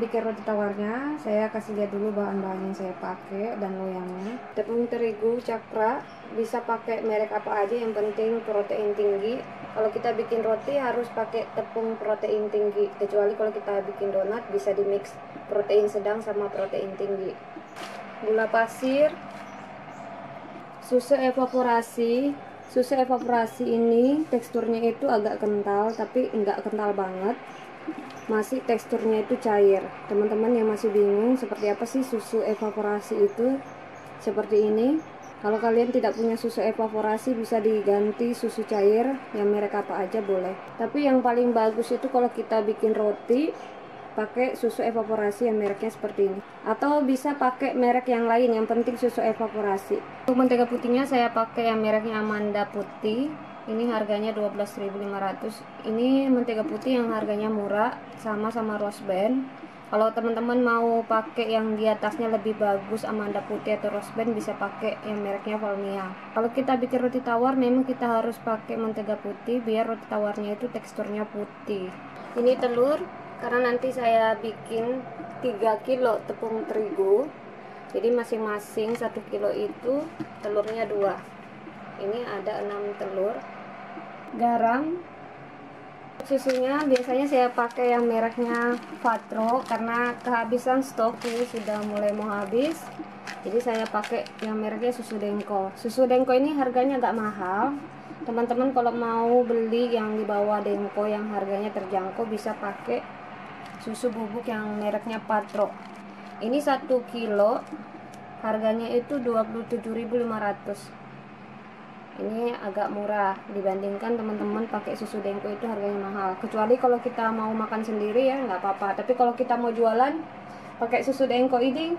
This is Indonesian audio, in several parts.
bikin roti tawarnya, saya kasih lihat dulu bahan-bahan yang saya pakai dan loyangnya. Tepung terigu cakra, bisa pakai merek apa aja, yang penting protein tinggi. Kalau kita bikin roti harus pakai tepung protein tinggi, kecuali kalau kita bikin donat bisa di mix protein sedang sama protein tinggi. Gula pasir, susu evaporasi. Susu evaporasi ini teksturnya itu agak kental, tapi enggak kental banget, masih teksturnya itu cair. Teman-teman yang masih bingung seperti apa sih susu evaporasi itu, seperti ini. Kalau kalian tidak punya susu evaporasi, bisa diganti susu cair yang merek apa aja boleh. Tapi yang paling bagus itu kalau kita bikin roti pakai susu evaporasi yang mereknya seperti ini, atau bisa pakai merek yang lain, yang penting susu evaporasi. Untuk mentega putihnya saya pakai yang mereknya Amanda Putih. Ini harganya 12.500. Ini mentega putih yang harganya murah, sama Rose Band. Kalau teman-teman mau pakai yang di atasnya lebih bagus, Amanda Putih atau Rose Band, bisa pakai yang mereknya Valmia. Kalau kita bikin roti tawar memang kita harus pakai mentega putih biar roti tawarnya itu teksturnya putih. Ini telur, karena nanti saya bikin 3 kilo tepung terigu, jadi masing-masing 1 kilo itu telurnya 2. Ini ada 6 telur. Garam, susunya biasanya saya pakai yang mereknya Fatro karena kehabisan stok, ini sudah mulai mau habis, jadi saya pakai yang mereknya susu Denko. Susu Denko ini harganya agak mahal. Teman-teman kalau mau beli yang di bawah Denko yang harganya terjangkau, bisa pakai susu bubuk yang mereknya Patro. Ini 1 kilo harganya itu 27.500. Ini agak murah dibandingkan teman-teman pakai susu Denko, itu harganya mahal. Kecuali kalau kita mau makan sendiri ya nggak apa-apa, tapi kalau kita mau jualan pakai susu Denko ini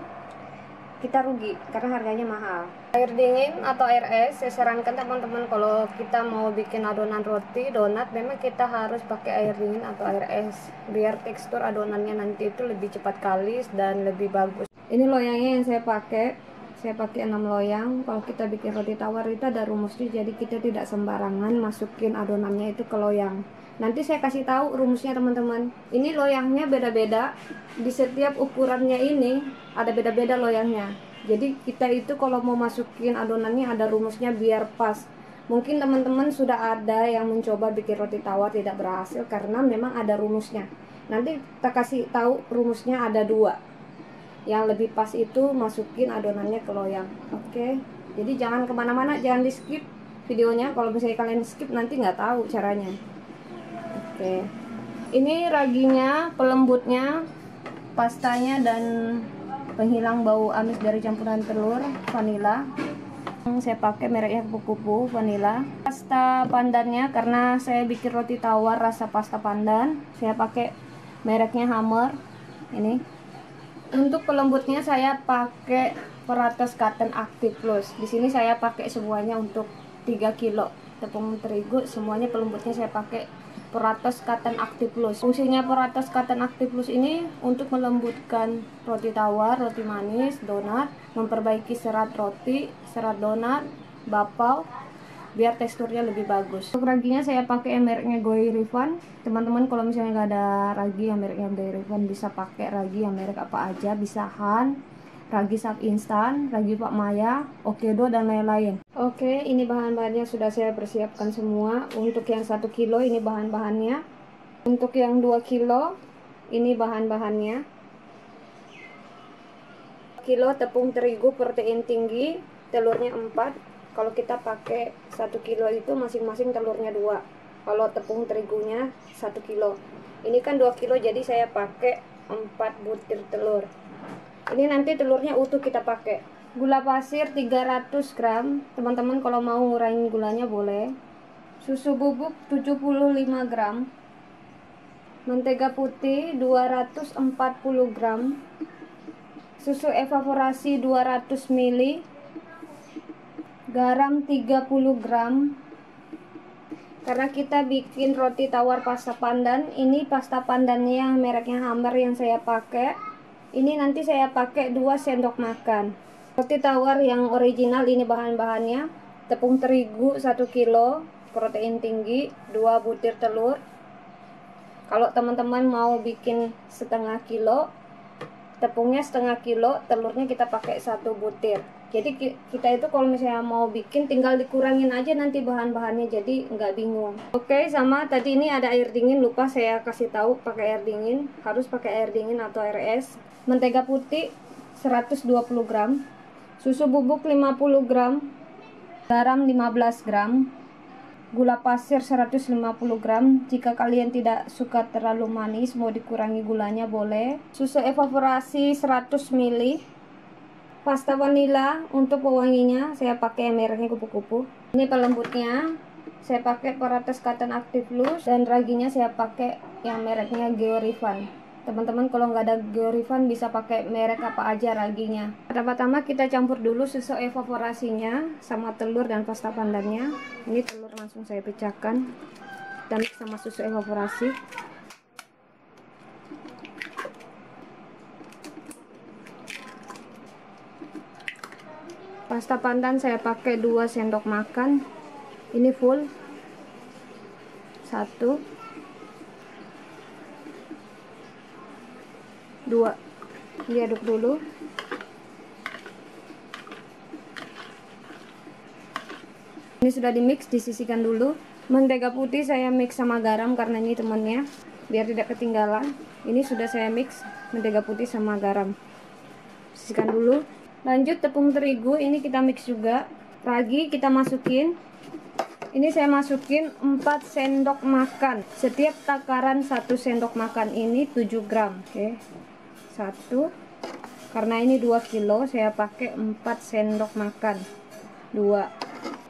kita rugi karena harganya mahal. Air dingin atau air es, saya sarankan teman-teman kalau kita mau bikin adonan roti donat memang kita harus pakai air dingin atau air es biar tekstur adonannya nanti itu lebih cepat kalis dan lebih bagus. Ini loyangnya yang saya pakai 6 loyang. Kalau kita bikin roti tawar itu ada rumusnya, jadi kita tidak sembarangan masukin adonannya itu ke loyang. Nanti saya kasih tahu rumusnya teman-teman. Ini loyangnya beda-beda, di setiap ukurannya ini ada beda-beda loyangnya. Jadi kita itu kalau mau masukin adonannya ada rumusnya biar pas. Mungkin teman-teman sudah ada yang mencoba bikin roti tawar tidak berhasil karena memang ada rumusnya. Nanti kita kasih tahu rumusnya, ada 2. Yang lebih pas itu masukin adonannya ke loyang. Oke, jadi jangan kemana-mana, jangan di skip videonya. Kalau misalnya kalian skip nanti nggak tahu caranya. Oke, ini raginya, pelembutnya, pastanya, dan penghilang bau amis dari campuran telur vanila. Saya pakai mereknya kupu-kupu vanila. Pasta pandannya, karena saya bikin roti tawar rasa pasta pandan, saya pakai mereknya Hammer. Ini untuk pelembutnya saya pakai Peratas Cotton Active Plus. Di sini saya pakai semuanya untuk 3 kilo tepung terigu, semuanya pelembutnya saya pakai Peratas Cotton Active Plus. Fungsinya Peratas Cotton Active Plus ini untuk melembutkan roti tawar, roti manis, donat, memperbaiki serat roti, serat donat, bapau, biar teksturnya lebih bagus. Untuk raginya saya pakai yang mereknya Goirivan. Teman-teman kalau misalnya nggak ada ragi yang mereknya Goirivan, bisa pakai ragi yang merek apa aja, bisa Han, ragi sap instan, ragi Pak Maya, Okedo, dan lain-lain. Oke, ini bahan-bahannya sudah saya persiapkan semua. Untuk yang 1 kilo ini bahan-bahannya. Untuk yang 2 kilo ini bahan-bahannya. Kilo tepung terigu protein tinggi, telurnya 4. Kalau kita pakai 1 kilo itu masing-masing telurnya 2. Kalau tepung terigunya 1 kilo. Ini kan 2 kilo, jadi saya pakai 4 butir telur. Ini nanti telurnya utuh kita pakai. Gula pasir 300 gram. Teman-teman kalau mau ngurangin gulanya boleh. Susu bubuk 75 gram. Mentega putih 240 gram. Susu evaporasi 200 ml. Garam 30 gram. Karena kita bikin roti tawar pasta pandan, ini pasta pandannya yang mereknya Hammer yang saya pakai. Ini nanti saya pakai 2 sendok makan. Roti tawar yang original ini bahan-bahannya. Tepung terigu 1 kilo, protein tinggi, 2 butir telur. Kalau teman-teman mau bikin setengah kilo, tepungnya setengah kilo, telurnya kita pakai 1 butir. Jadi kita itu kalau misalnya mau bikin tinggal dikurangin aja nanti bahan-bahannya, jadi nggak bingung. Oke, sama tadi ini ada air dingin, lupa saya kasih tahu pakai air dingin, harus pakai air dingin atau air es. Mentega putih 120 gram, susu bubuk 50 gram, garam 15 gram, gula pasir 150 gram. Jika kalian tidak suka terlalu manis, mau dikurangi gulanya boleh. Susu evaporasi 100 ml. Pasta vanila untuk pewanginya saya pakai yang mereknya kupu-kupu. Ini pelembutnya saya pakai Parates Cotton Active Loose, dan raginya saya pakai yang mereknya Georifan. Teman-teman kalau nggak ada Georifan bisa pakai merek apa aja raginya. Pertama-tama kita campur dulu susu evaporasinya sama telur dan pasta pandannya. Ini telur langsung saya pecahkan dan mix sama susu evaporasi. Pasta pandan saya pakai 2 sendok makan. Ini full 1 2. Diaduk dulu. Ini sudah di mix, disisihkan dulu. Mentega putih saya mix sama garam karena ini temannya, biar tidak ketinggalan. Ini sudah saya mix mentega putih sama garam. Sisihkan dulu. Lanjut tepung terigu, ini kita mix juga. Ragi kita masukin. Ini saya masukin 4 sendok makan. Setiap takaran 1 sendok makan ini 7 gram. Oke. 1. Karena ini 2 kilo, saya pakai 4 sendok makan. 2,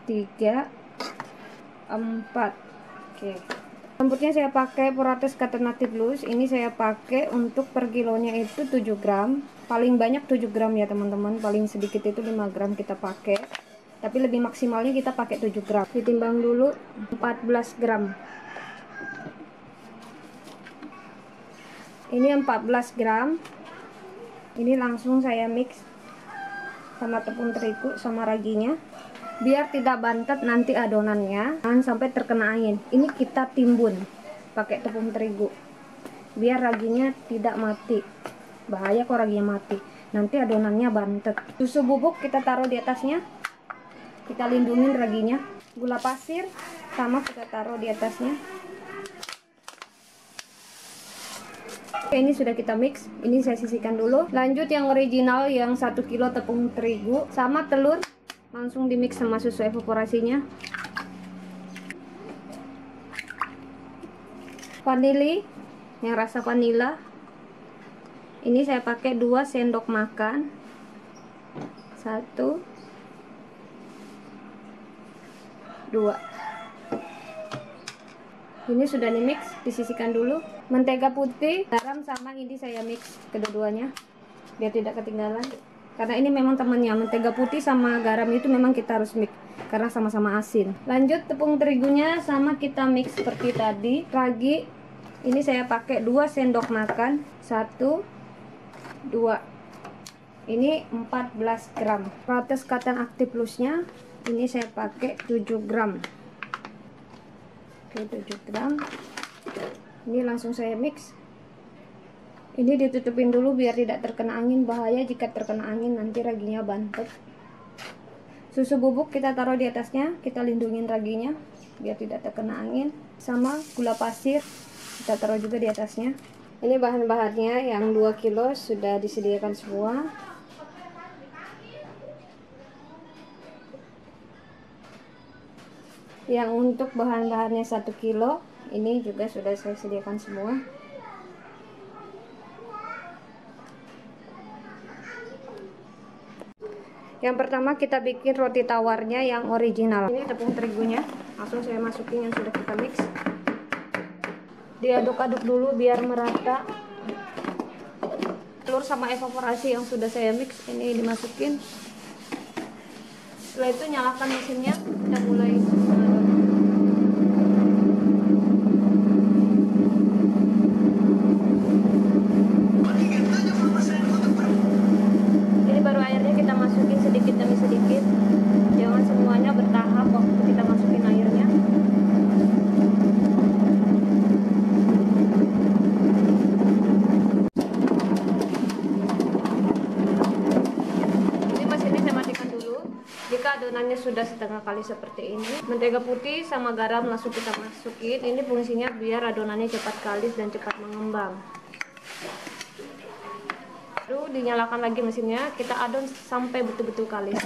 3, 4. Oke. Lembutnya saya pakai Parates Cotton Active Loose. Ini saya pakai untuk per kilonya itu 7 gram. Paling banyak 7 gram ya teman-teman. Paling sedikit itu 5 gram kita pakai. Tapi lebih maksimalnya kita pakai 7 gram. Ditimbang dulu 14 gram. Ini 14 gram. Ini langsung saya mix sama tepung terigu sama raginya. Biar tidak bantet nanti adonannya, jangan sampai terkena angin. Ini kita timbun pakai tepung terigu biar raginya tidak mati. Bahaya kalau raginya mati, nanti adonannya bantet. Susu bubuk kita taruh di atasnya, kita lindungin raginya. Gula pasir sama kita taruh di atasnya. Oke, ini sudah kita mix. Ini saya sisihkan dulu. Lanjut yang original yang 1 kilo tepung terigu sama telur, langsung di mix sama susu evaporasinya. Vanili yang rasa vanila, ini saya pakai 2 sendok makan. 1, 2. Ini sudah di mix, disisihkan dulu. Mentega putih, garam sama ini saya mix kedua-duanya biar tidak ketinggalan. Karena ini memang temannya, mentega putih sama garam itu memang kita harus mix karena sama-sama asin. Lanjut tepung terigunya sama kita mix seperti tadi. Ragi ini saya pakai 2 sendok makan. 1, 2. Ini 14 gram. Parates Cotton Active Loose-nya ini saya pakai 7 gram. Oke, 7 gram. Ini langsung saya mix. Ini ditutupin dulu biar tidak terkena angin. Bahaya jika terkena angin nanti raginya bantet. Susu bubuk kita taruh di atasnya, kita lindungin raginya biar tidak terkena angin. Sama gula pasir kita taruh juga di atasnya. Ini bahan-bahannya yang 2 kilo sudah disediakan semua. Yang untuk bahan-bahannya 1 kilo ini juga sudah saya sediakan semua. Yang pertama kita bikin roti tawarnya yang original. Ini tepung terigunya, langsung saya masukin yang sudah kita mix. Diaduk-aduk dulu biar merata. Telur sama evaporasi yang sudah saya mix ini dimasukin. Setelah itu nyalakan mesinnya, kita mulai mengaduk. Ini baru airnya kita masukin sedikit demi sedikit, jangan semuanya bertahap waktu kita masukin airnya. adonannya sudah setengah kali seperti ini. Mentega putih sama garam langsung kita masukin. Ini fungsinya biar adonannya cepat kalis dan cepat mengembang. Lalu dinyalakan lagi mesinnya, kita adon sampai betul-betul kalis.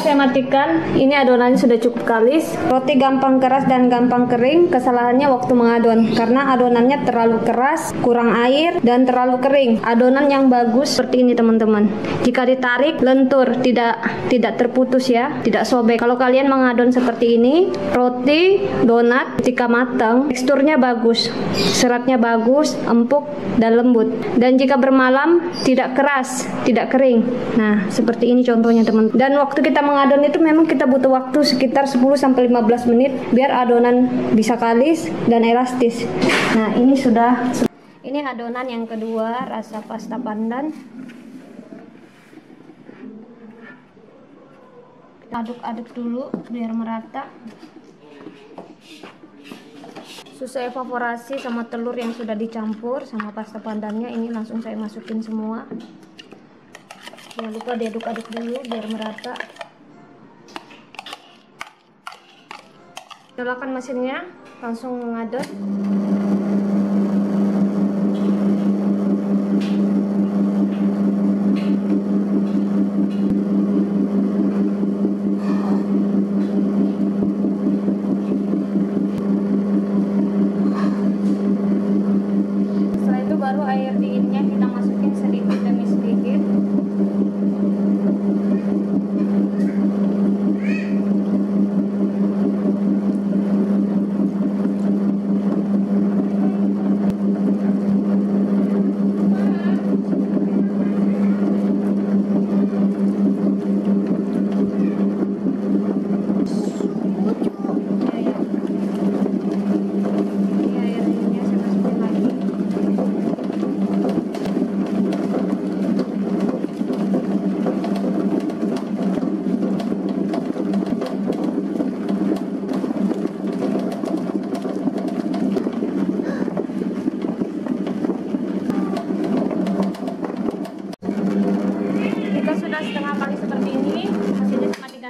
Saya matikan. Ini adonannya sudah cukup kalis. Roti gampang keras dan gampang kering. Kesalahannya waktu mengadon, karena adonannya terlalu keras, kurang air, dan terlalu kering. Adonan yang bagus seperti ini teman-teman. Jika ditarik lentur, tidak terputus ya, tidak sobek. Kalau kalian mengadon seperti ini, roti donat jika matang teksturnya bagus, seratnya bagus, empuk dan lembut. Dan jika bermalam tidak keras, tidak kering. Nah, seperti ini contohnya teman-teman. Dan waktu kita mengadon itu memang kita butuh waktu sekitar 10-15 menit biar adonan bisa kalis dan elastis. Nah, ini adonan yang kedua, rasa pasta pandan. Aduk-aduk dulu biar merata. Susu evaporasi sama telur yang sudah dicampur sama pasta pandannya ini langsung saya masukin semua. Jangan lupa diaduk-aduk dulu biar merata. Nyalakan mesinnya, langsung mengadon. Setelah itu baru air dinginnya kita masukin sedikit demi sedikit.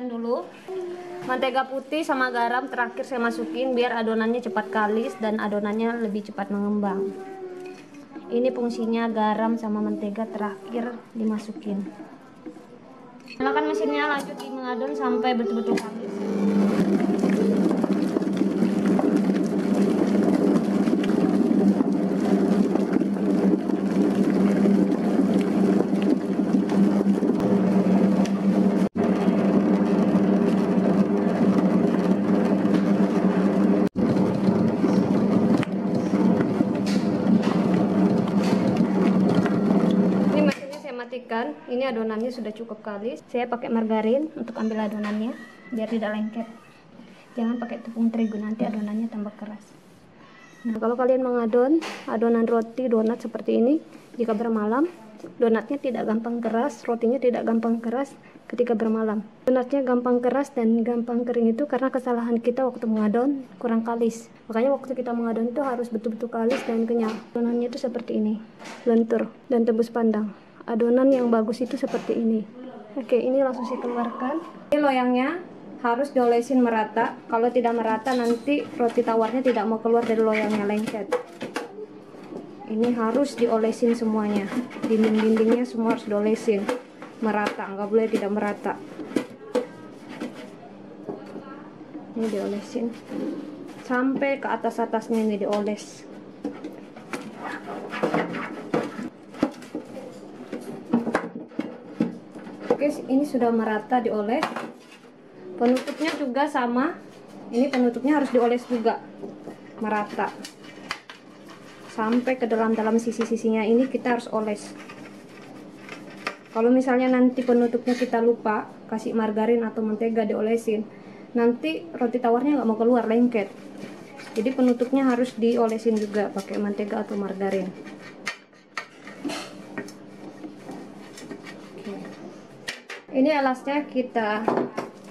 Dulu mentega putih sama garam terakhir saya masukin biar adonannya cepat kalis dan adonannya lebih cepat mengembang. Ini fungsinya garam sama mentega terakhir dimasukin. Nyalakan mesinnya, lanjut mengadon sampai betul-betul kalis. Ini adonannya sudah cukup kalis. Saya pakai margarin untuk ambil adonannya biar tidak lengket. Jangan pakai tepung terigu, nanti adonannya tambah keras. Nah, kalau kalian mengadon adonan roti donat seperti ini, jika bermalam donatnya tidak gampang keras, rotinya tidak gampang keras ketika bermalam. Donatnya gampang keras dan gampang kering itu karena kesalahan kita waktu mengadon kurang kalis. Makanya waktu kita mengadon itu harus betul-betul kalis dan kenyal. Adonannya itu seperti ini, lentur dan tembus pandang. Adonan yang bagus itu seperti ini. Oke, ini langsung saya keluarkan. Ini loyangnya harus diolesin merata. Kalau tidak merata nanti roti tawarnya tidak mau keluar dari loyangnya, lengket. Ini harus diolesin semuanya. Dinding-dindingnya semua harus diolesin merata, nggak boleh tidak merata. Ini diolesin sampai ke atas-atasnya, ini dioles. Oke, ini sudah merata dioles. Penutupnya juga sama. Ini penutupnya harus dioles juga merata. Sampai ke dalam sisi-sisinya ini kita harus oles. Kalau misalnya nanti penutupnya kita lupa kasih margarin atau mentega diolesin, nanti roti tawarnya nggak mau keluar, lengket. Jadi penutupnya harus diolesin juga pakai mentega atau margarin. Ini alasnya kita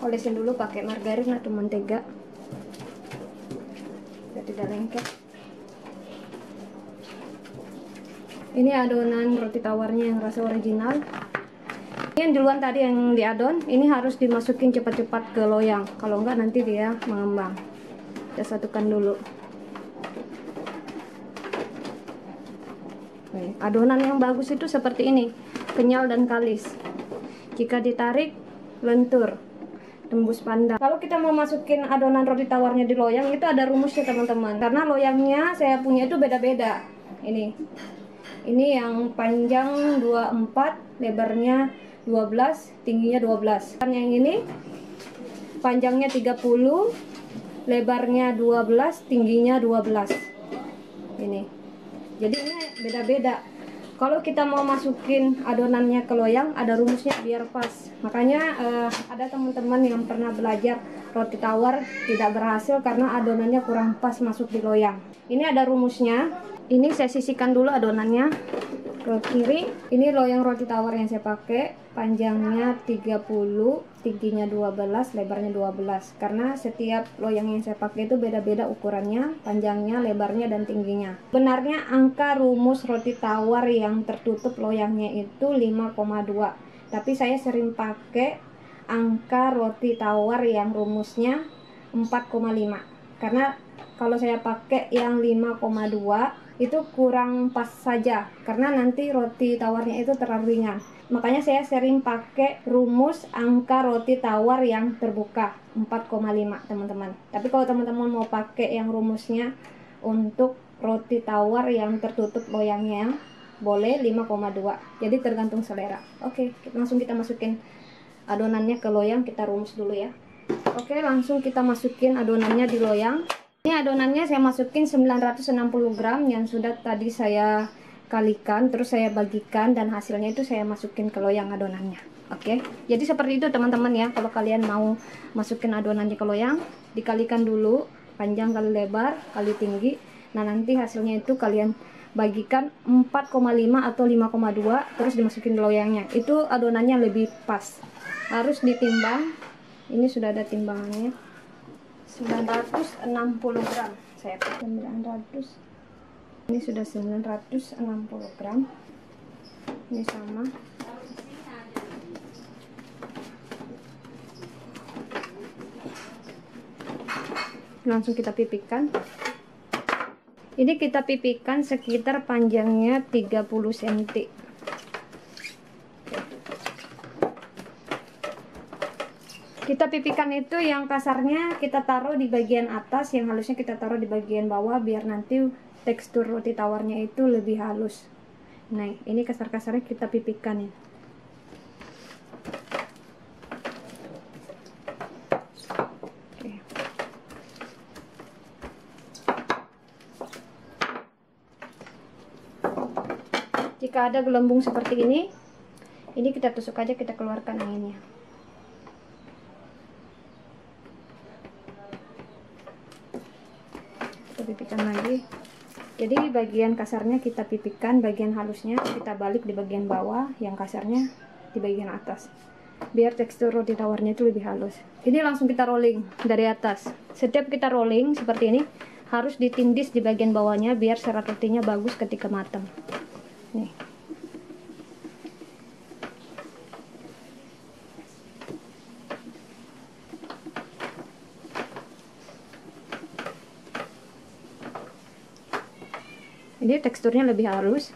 Olesin dulu pakai margarin atau mentega biar tidak lengket. Ini adonan roti tawarnya yang rasa original. Ini yang duluan tadi yang diadon, ini harus dimasukin cepat-cepat ke loyang, kalau enggak nanti dia mengembang. Kita satukan dulu. Nih, adonan yang bagus itu seperti ini, kenyal dan kalis. Jika ditarik, lentur, tembus pandang. Kalau kita mau masukin adonan roti tawarnya di loyang, itu ada rumusnya teman-teman. Karena loyangnya saya punya itu beda-beda. Ini yang panjang 24, lebarnya 12, tingginya 12. Dan yang ini panjangnya 30, lebarnya 12, tingginya 12. Ini. Jadi ini beda-beda. Kalau kita mau masukin adonannya ke loyang, ada rumusnya biar pas. Makanya ada teman-teman yang pernah belajar roti tawar tidak berhasil karena adonannya kurang pas masuk di loyang. Ini ada rumusnya. Ini saya sisihkan dulu adonannya ke kiri. Ini loyang roti tawar yang saya pakai, panjangnya 30, tingginya 12, lebarnya 12. Karena setiap loyang yang saya pakai itu beda-beda ukurannya, panjangnya, lebarnya, dan tingginya. Benarnya angka rumus roti tawar yang tertutup loyangnya itu 5,2. Tapi saya sering pakai angka roti tawar yang rumusnya 4,5. Karena kalau saya pakai yang 5,2 itu kurang pas saja, karena nanti roti tawarnya itu terlalu ringan. Makanya saya sering pakai rumus angka roti tawar yang terbuka 4,5 teman-teman. Tapi kalau teman-teman mau pakai yang rumusnya untuk roti tawar yang tertutup loyangnya, boleh 5,2. Jadi tergantung selera. Oke, langsung kita masukin adonannya ke loyang. Kita rumus dulu ya. Oke, langsung kita masukin adonannya di loyang. Ini adonannya saya masukin 960 gram yang sudah tadi saya kalikan, terus saya bagikan, dan hasilnya itu saya masukin ke loyang adonannya. Oke, jadi seperti itu teman-teman ya. Kalau kalian mau masukin adonannya ke loyang, dikalikan dulu panjang kali lebar kali tinggi. Nah, nanti hasilnya itu kalian bagikan 4,5 atau 5,2, terus dimasukin ke loyangnya. Itu adonannya lebih pas. Harus ditimbang. Ini sudah ada timbangannya. 960 gram saya pakai 900. Ini sudah 960 gram. Ini sama. Langsung kita pipihkan. Ini kita pipihkan sekitar panjangnya 30 cm. Kita pipihkan itu yang kasarnya kita taruh di bagian atas, yang halusnya kita taruh di bagian bawah, biar nanti tekstur roti tawarnya itu lebih halus. Nah, ini kasar-kasarnya kita pipihkan ya. Oke. Jika ada gelembung seperti ini kita tusuk aja, kita keluarkan anginnya. Pipihkan lagi. Jadi bagian kasarnya kita pipihkan, bagian halusnya kita balik di bagian bawah, yang kasarnya di bagian atas, biar tekstur roti tawarnya itu lebih halus. Ini langsung kita rolling dari atas. Setiap kita rolling seperti ini harus ditindis di bagian bawahnya biar serat rotinya bagus ketika matang. Nih. Ini teksturnya lebih halus.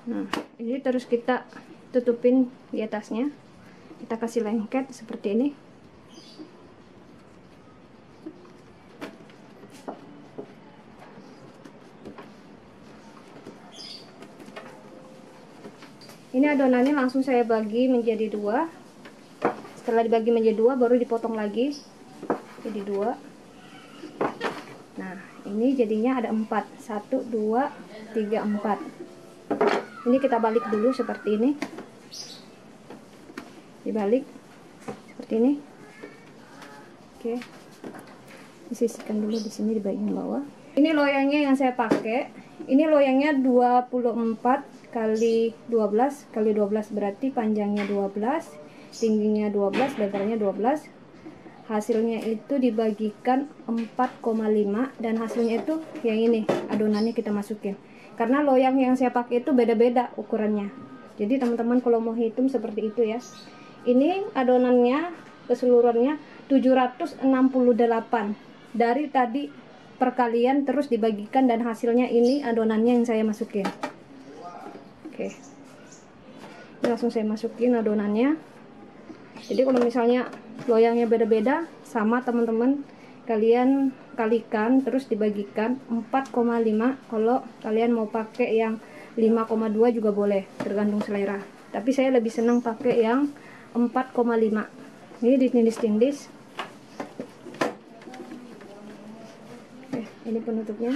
Nah, ini terus kita tutupin di atasnya. Kita kasih lengket seperti ini. Ini adonannya langsung saya bagi menjadi dua. Setelah dibagi menjadi dua, baru dipotong lagi jadi dua. Nah, ini jadinya ada 4. 1, 2, 3, 4. Ini kita balik dulu seperti ini. Dibalik seperti ini. Oke. Disisihkan dulu di sini di bagian bawah. Ini loyangnya yang saya pakai. Ini loyangnya 24 kali 12 kali 12 berarti panjangnya 12, tingginya 12, lebarnya 12. Hasilnya itu dibagikan 4,5 dan hasilnya itu yang ini, adonannya kita masukin. Karena loyang yang saya pakai itu beda-beda ukurannya. Jadi teman-teman kalau mau hitung seperti itu ya. Ini adonannya keseluruhannya 768. Dari tadi perkalian terus dibagikan dan hasilnya ini adonannya yang saya masukin. Oke. Ini langsung saya masukin adonannya. Jadi kalau misalnya loyangnya beda-beda, sama teman-teman kalian kalikan terus dibagikan 4,5. Kalau kalian mau pakai yang 5,2 juga boleh, tergantung selera. Tapi saya lebih senang pakai yang 4,5. Ini ditindis-tindis. Oke, ini penutupnya.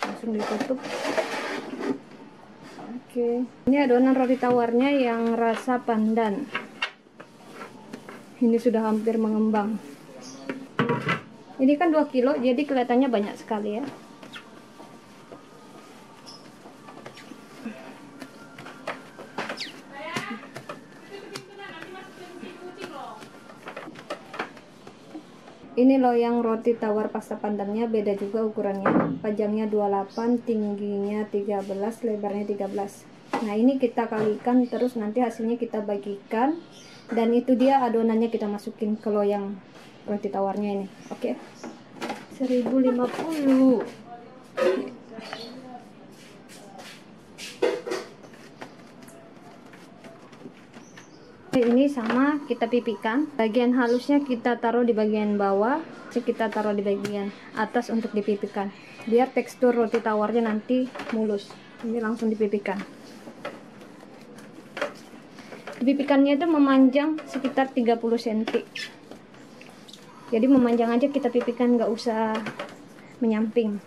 Langsung ditutup. Oke, ini adonan roti tawarnya yang rasa pandan. Ini sudah hampir mengembang. Ini kan 2 kilo, jadi kelihatannya banyak sekali ya. Ini loyang roti tawar pasta pandannya beda juga ukurannya. Panjangnya 28, tingginya 13, lebarnya 13. Nah, ini kita kalikan terus nanti hasilnya kita bagikan. Dan itu dia adonannya kita masukin ke loyang roti tawarnya ini. Oke. 1050. Ini sama kita pipikan. Bagian halusnya kita taruh di bagian bawah, kita taruh di bagian atas untuk dipipikan. Biar tekstur roti tawarnya nanti mulus. Ini langsung dipipikan. Pipikannya itu memanjang sekitar 30 cm. Jadi memanjang aja kita pipikan, nggak usah menyamping.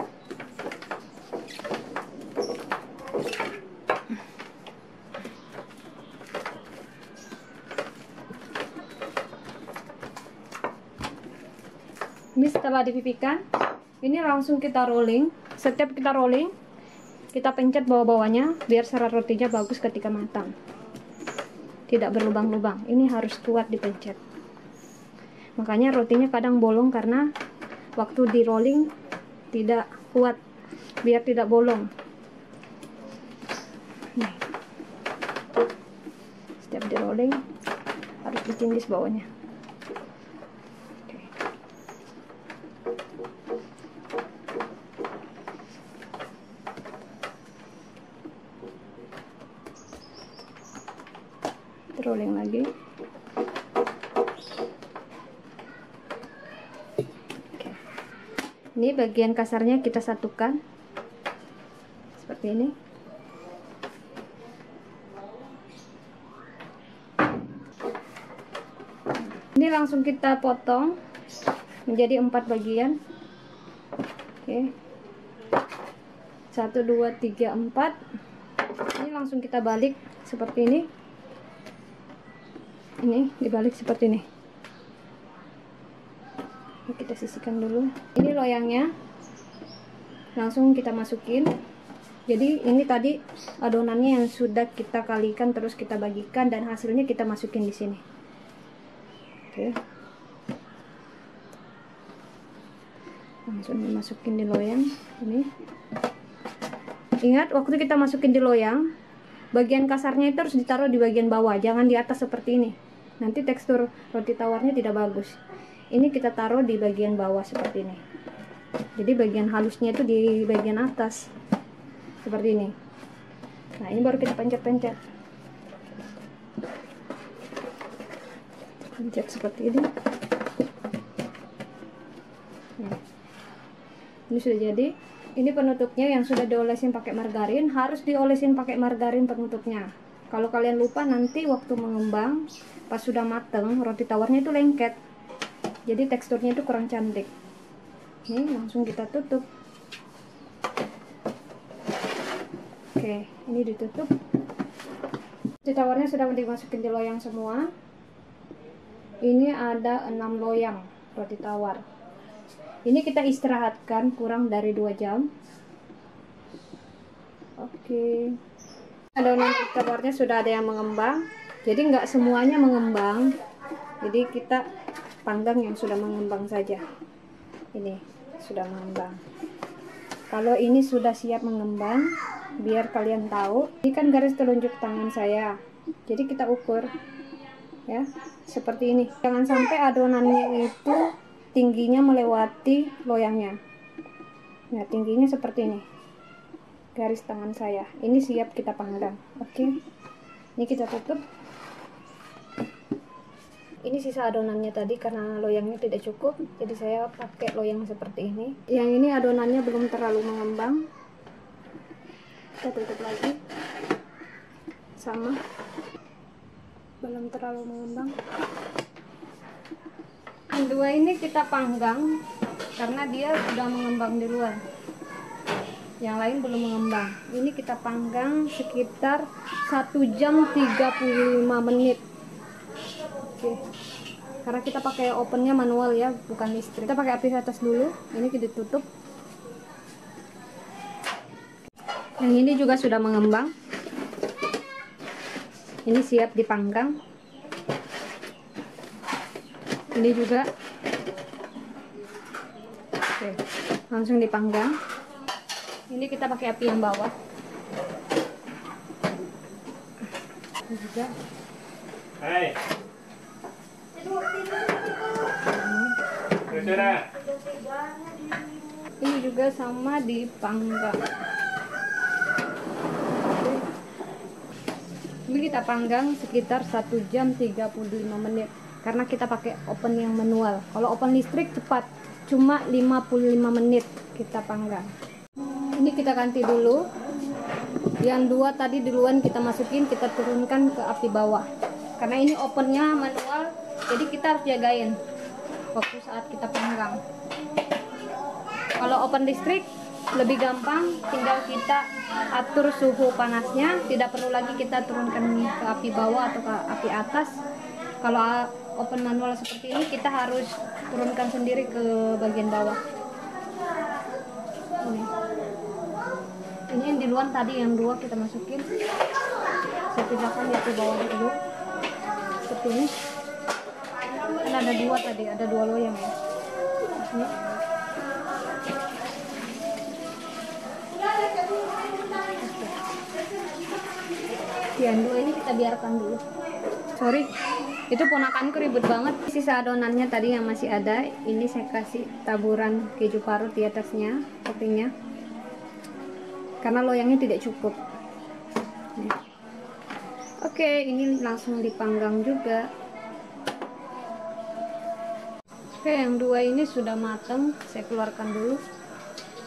Ini setelah dipipikan, ini langsung kita rolling. Setiap kita rolling, kita pencet bawah-bawahnya biar serat rotinya bagus ketika matang. Tidak berlubang-lubang. Ini harus kuat dipencet. Makanya rotinya kadang bolong karena waktu di rolling tidak kuat, biar tidak bolong. Nih. Setiap di rolling harus ditindis bawahnya. Rolling lagi. Oke. Ini bagian kasarnya kita satukan seperti ini. Ini langsung kita potong menjadi 4 bagian. Oke. 1 2 3 4. Ini langsung kita balik seperti ini. Ini dibalik seperti ini. Kita sisihkan dulu. Ini loyangnya langsung kita masukin. Jadi ini tadi adonannya yang sudah kita kalikan terus kita bagikan dan hasilnya kita masukin di sini. Oke. Langsung dimasukin di loyang ini. Ingat waktu kita masukin di loyang, bagian kasarnya itu harus ditaruh di bagian bawah, jangan di atas seperti ini. Nanti tekstur roti tawarnya tidak bagus. Ini kita taruh di bagian bawah seperti ini. Jadi bagian halusnya itu di bagian atas. Seperti ini. Nah, ini baru kita pencet-pencet. Pencet seperti ini. Nah, ini sudah jadi. Ini penutupnya yang sudah diolesin pakai margarin. Harus diolesin pakai margarin penutupnya. Kalau kalian lupa nanti waktu mengembang, pas sudah mateng, roti tawarnya itu lengket. Jadi teksturnya itu kurang cantik. Ini langsung kita tutup. Oke, ini ditutup. Roti tawarnya sudah dimasukin di loyang semua. Ini ada 6 loyang roti tawar. Ini kita istirahatkan kurang dari 2 jam. Oke. Adonan telurnya sudah ada yang mengembang, jadi nggak semuanya mengembang, jadi kita panggang yang sudah mengembang saja. Ini sudah mengembang. Kalau ini sudah siap mengembang, biar kalian tahu, ini kan garis telunjuk tangan saya, jadi kita ukur ya seperti ini. Jangan sampai adonannya itu tingginya melewati loyangnya. Nah, tingginya seperti ini, garis tangan saya. Ini siap kita panggang. Oke, ini kita tutup. Ini sisa adonannya tadi, karena loyangnya tidak cukup, jadi saya pakai loyang seperti ini. Yang ini adonannya belum terlalu mengembang, kita tutup lagi. Sama, belum terlalu mengembang. Yang dua ini kita panggang karena dia sudah mengembang di luar, yang lain belum mengembang. Ini kita panggang sekitar 1 jam 35 menit. Oke, karena kita pakai ovennya manual ya, bukan listrik. Kita pakai api atas dulu. Ini kita tutup. Yang ini juga sudah mengembang. Ini siap dipanggang. Ini juga. Oke, langsung dipanggang. Ini kita pakai api yang bawah. Ini juga. Hai. Ini juga sama dipanggang. Ini kita panggang sekitar 1 jam 35 menit karena kita pakai oven yang manual. Kalau oven listrik cepat, cuma 55 menit kita panggang. Ini kita ganti dulu. Yang dua tadi duluan kita masukin, kita turunkan ke api bawah. Karena ini ovennya manual, jadi kita harus jagain waktu saat kita panggang. Kalau oven listrik lebih gampang, tinggal kita atur suhu panasnya, tidak perlu lagi kita turunkan ke api bawah atau ke api atas. Kalau oven manual seperti ini, kita harus turunkan sendiri ke bagian bawah. Ini yang di luar tadi, yang dua kita masukin. Saya pindahkan di api bawah dulu. Seperti ini. Ini ada dua tadi, ada dua loyang ya. Ini. Yang dua ini kita biarkan dulu. Sorry, itu ponakanku ribet banget. Sisa adonannya tadi yang masih ada, ini saya kasih taburan keju parut di atasnya, toppingnya, karena loyangnya tidak cukup. Oke, ini langsung dipanggang juga. Oke, yang dua ini sudah matang, saya keluarkan dulu.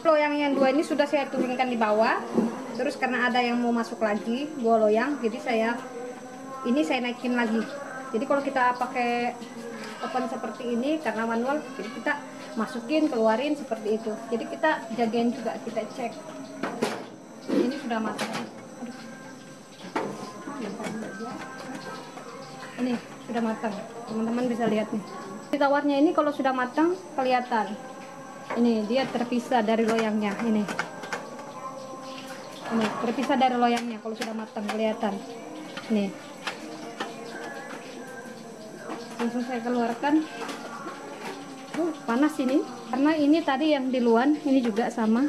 Loyang yang dua ini sudah saya turunkan di bawah. Terus karena ada yang mau masuk lagi buah loyang, jadi saya naikin lagi. Jadi kalau kita pakai oven seperti ini karena manual, jadi kita masukin, keluarin seperti itu. Jadi kita jagain juga, kita cek. Ini sudah matang. Ini sudah matang, teman-teman bisa lihat nih. Tawarnya ini kalau sudah matang kelihatan. Ini dia terpisah dari loyangnya. Ini terpisah dari loyangnya kalau sudah matang, kelihatan. Nih, langsung saya keluarkan. Panas ini karena ini tadi yang di luar, ini juga sama.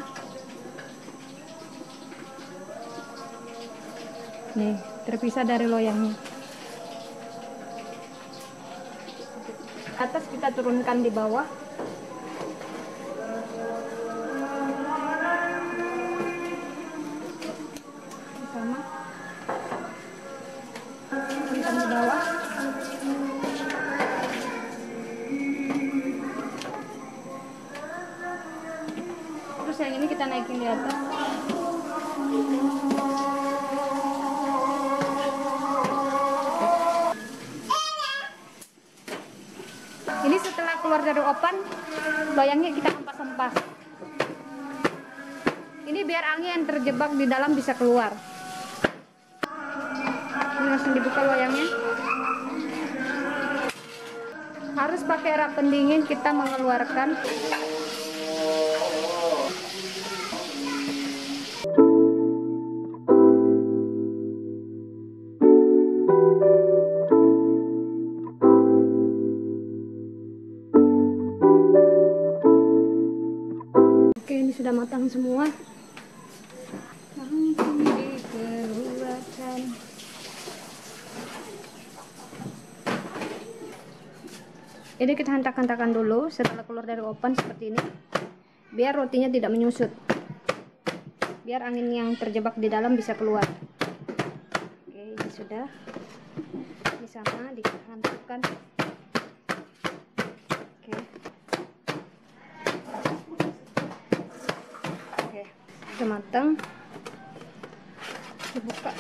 Nih, terpisah dari loyangnya. Atas kita turunkan di bawah. Sama. Turunkan di bawah. Terus yang ini kita naikin di atas. Ini setelah keluar dari oven, loyangnya kita hempas-hempas. Ini biar angin yang terjebak di dalam bisa keluar. Ini langsung dibuka loyangnya. Harus pakai rak pendingin kita mengeluarkan. Ini kita hentak-hentakan dulu setelah keluar dari oven seperti ini, biar rotinya tidak menyusut, biar angin yang terjebak di dalam bisa keluar. Oke, ini sudah. Ini sama dihantarkan. Oke. Oke, sudah matang. Dibuka.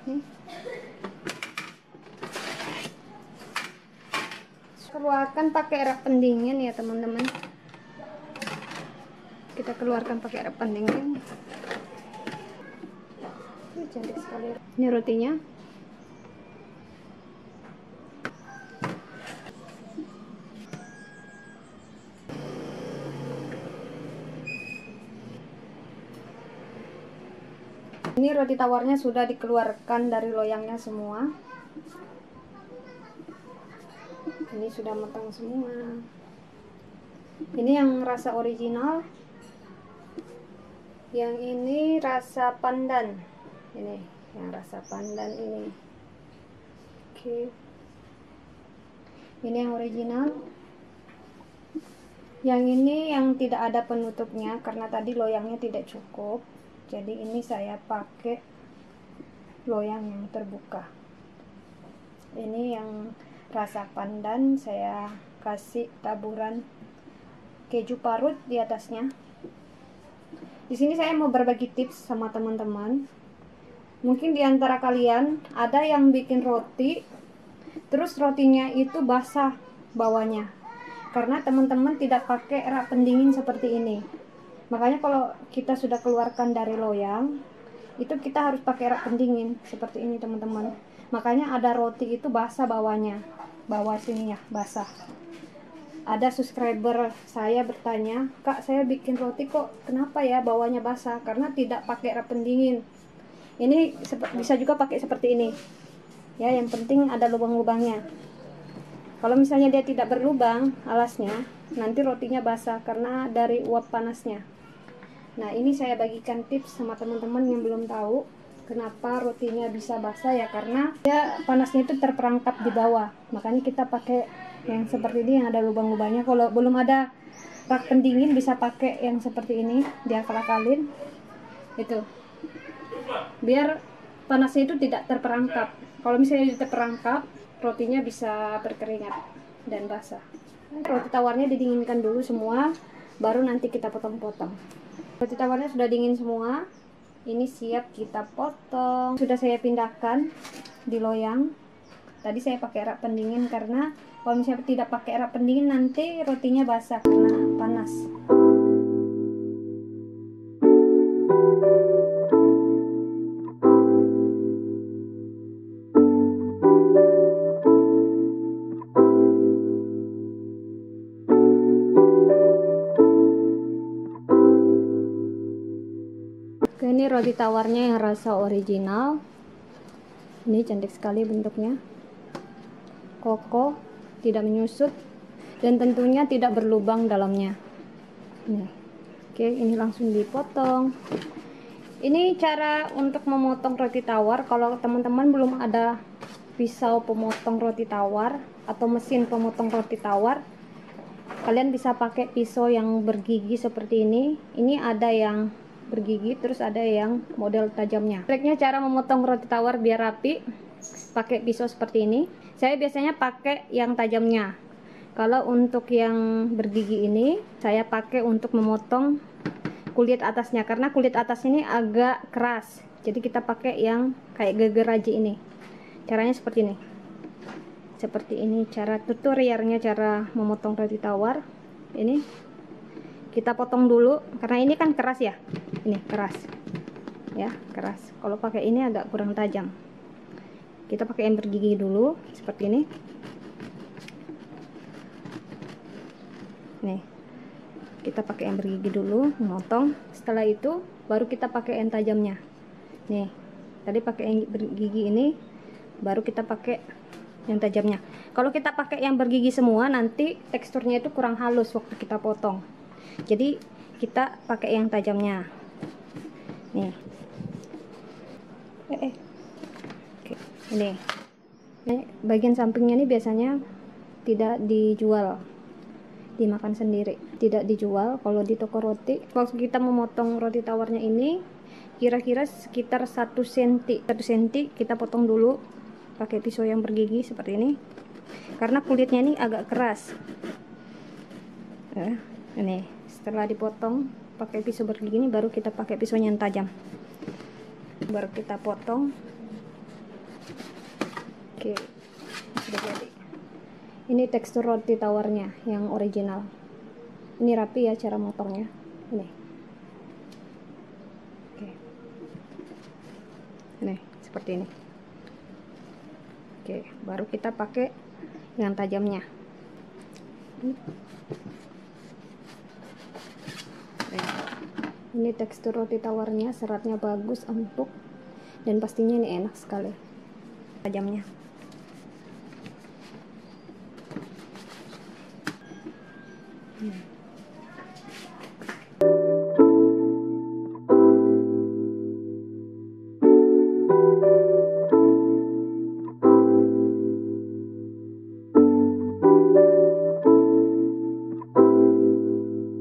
Nih. Keluarkan pakai rak pendingin ya teman-teman. Kita keluarkan pakai rak pendingin. Cantik sekali. Ini rotinya. Ini roti tawarnya sudah dikeluarkan dari loyangnya semua. Ini sudah matang semua. Ini yang rasa original. Yang ini rasa pandan. Ini yang rasa pandan ini. Oke. Ini yang original. Yang ini yang tidak ada penutupnya karena tadi loyangnya tidak cukup. Jadi ini saya pakai loyang yang terbuka. Ini yang rasa pandan, saya kasih taburan keju parut di atasnya. Di sini saya mau berbagi tips sama teman-teman. Mungkin di antara kalian ada yang bikin roti, terus rotinya itu basah bawahnya, karena teman-teman tidak pakai rak pendingin seperti ini. Makanya kalau kita sudah keluarkan dari loyang, itu kita harus pakai rak pendingin seperti ini teman-teman. Makanya ada roti itu basah bawahnya, bawah sininya basah. Ada subscriber saya bertanya, "Kak, saya bikin roti kok kenapa ya bawahnya basah?" Karena tidak pakai rak pendingin. Ini bisa juga pakai seperti ini. Ya, yang penting ada lubang-lubangnya. Kalau misalnya dia tidak berlubang alasnya, nanti rotinya basah karena dari uap panasnya. Nah, ini saya bagikan tips sama teman-teman yang belum tahu kenapa rotinya bisa basah ya, karena ya panasnya itu terperangkap di bawah. Makanya kita pakai yang seperti ini yang ada lubang-lubangnya. Kalau belum ada rak pendingin bisa pakai yang seperti ini, diakal-akalin. Itu. Biar panasnya itu tidak terperangkap. Kalau misalnya terperangkap, rotinya bisa berkeringat dan basah. Roti tawarnya didinginkan dulu semua, baru nanti kita potong-potong. Roti tawarnya sudah dingin semua. Ini siap kita potong. Sudah saya pindahkan di loyang. Tadi saya pakai rak pendingin karena kalau misalnya tidak pakai rak pendingin nanti rotinya basah karena panas. Oke, ini roti tawarnya yang rasa original. Ini cantik sekali bentuknya, kokoh, tidak menyusut, dan tentunya tidak berlubang dalamnya. Nih. Oke, ini langsung dipotong. Ini cara untuk memotong roti tawar. Kalau teman-teman belum ada pisau pemotong roti tawar atau mesin pemotong roti tawar, kalian bisa pakai pisau yang bergigi seperti ini. Ini ada yang bergigi, terus ada yang model tajamnya. Triknya cara memotong roti tawar biar rapi, pakai pisau seperti ini. Saya biasanya pakai yang tajamnya. Kalau untuk yang bergigi ini, saya pakai untuk memotong kulit atasnya, karena kulit atas ini agak keras. Jadi kita pakai yang kayak gegeraji ini. Caranya seperti ini. Seperti ini cara tutorialnya, cara memotong roti tawar. Ini kita potong dulu karena ini kan keras ya. Ini keras. Ya, keras. Kalau pakai ini agak kurang tajam. Kita pakai yang bergigi dulu seperti ini. Nih. Kita pakai yang bergigi dulu, memotong. Setelah itu baru kita pakai yang tajamnya. Nih. Tadi pakai yang bergigi ini, baru kita pakai yang tajamnya. Kalau kita pakai yang bergigi semua, nanti teksturnya itu kurang halus waktu kita potong. Jadi kita pakai yang tajamnya. Nih. Oke. Ini. Bagian sampingnya ini biasanya tidak dijual, dimakan sendiri, tidak dijual. Kalau di toko roti, waktu kita memotong roti tawarnya ini kira-kira sekitar 1 cm kita potong dulu pakai pisau yang bergigi seperti ini, karena kulitnya ini agak keras. Ini setelah dipotong pakai pisau bergigi ini, baru kita pakai pisau yang tajam, baru kita potong. Oke, sudah jadi. Ini tekstur roti tawarnya yang original. Ini rapi ya cara motongnya. Ini. Oke. Ini seperti ini. Oke, baru kita pakai yang tajamnya. Ini tekstur roti tawarnya, seratnya bagus, empuk, dan pastinya ini enak sekali. Tajamnya.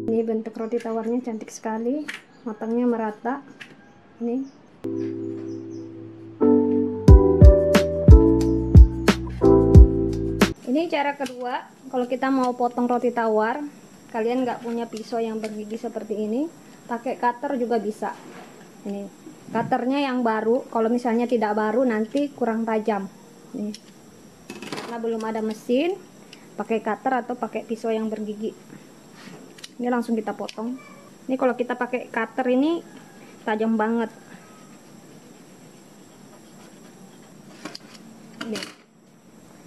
Ini bentuk roti tawarnya cantik sekali, matangnya merata. Ini cara kedua, kalau kita mau potong roti tawar, kalian nggak punya pisau yang bergigi seperti ini, pakai cutter juga bisa. Ini cutternya yang baru, kalau misalnya tidak baru nanti kurang tajam. Nih, karena belum ada mesin, pakai cutter atau pakai pisau yang bergigi. Ini langsung kita potong. Ini kalau kita pakai cutter ini tajam banget.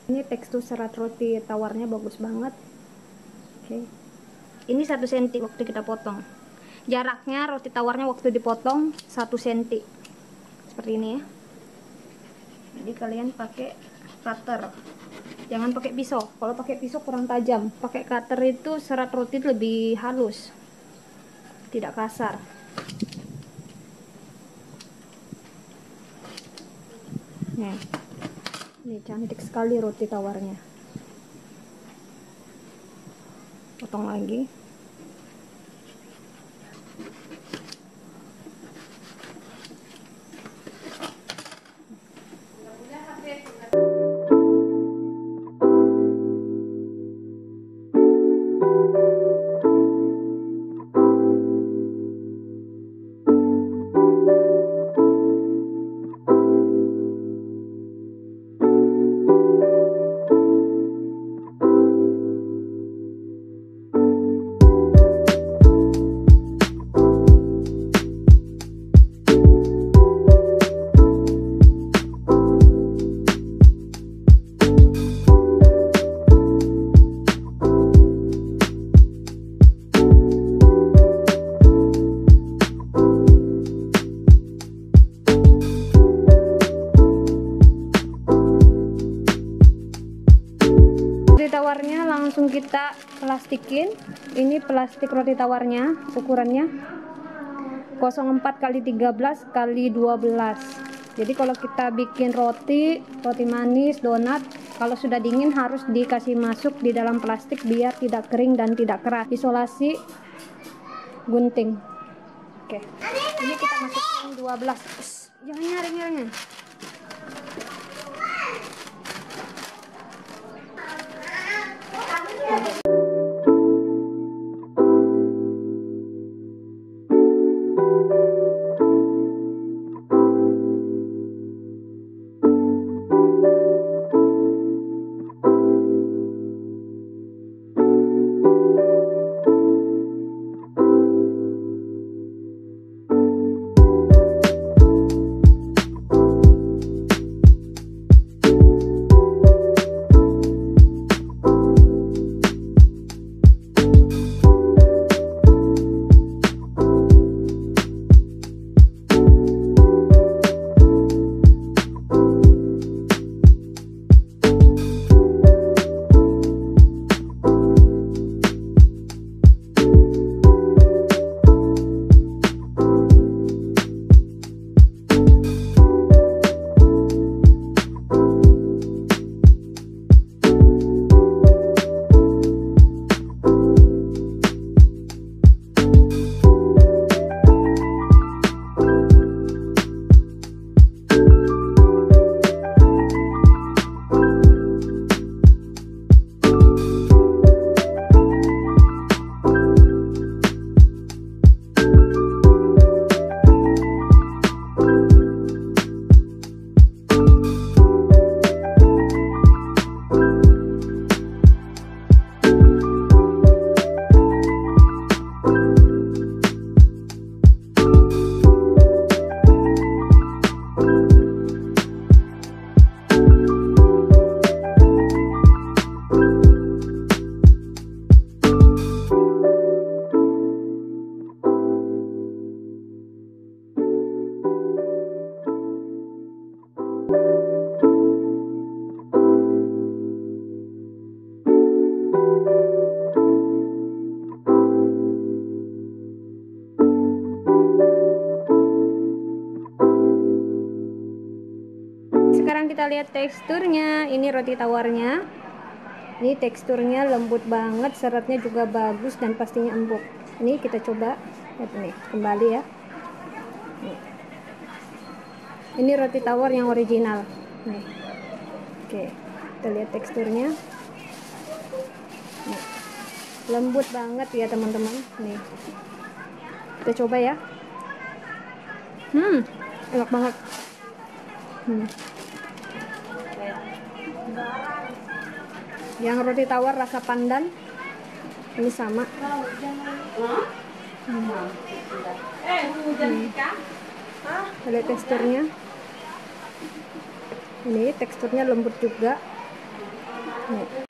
Ini tekstur serat roti tawarnya bagus banget. Oke. Ini 1 cm waktu kita potong. Jaraknya roti tawarnya waktu dipotong 1 cm. Seperti ini ya. Jadi kalian pakai cutter. Jangan pakai pisau. Kalau pakai pisau kurang tajam. Pakai cutter itu serat roti lebih halus. Tidak kasar. Nih. Ini cantik sekali roti tawarnya. Potong lagi. Tawarnya langsung kita plastikin. Ini plastik roti tawarnya, ukurannya 04x13 x 12. Jadi kalau kita bikin roti manis, donat, kalau sudah dingin harus dikasih masuk di dalam plastik biar tidak kering dan tidak keras. Isolasi gunting. Oke. Ini kita masukin 12. Jangan nyaring-nyaring. kita lihat teksturnya. Ini roti tawarnya. Ini teksturnya lembut banget, seratnya juga bagus dan pastinya empuk. Ini kita coba, lihat nih, kembali ya. Ini roti tawar yang original. Nih. Oke, kita lihat teksturnya. Nih. Lembut banget ya teman-teman. Nih. Kita coba ya. Enak banget. Yang roti tawar rasa pandan ini sama. Lihat teksturnya. Ini teksturnya lembut juga. Nih.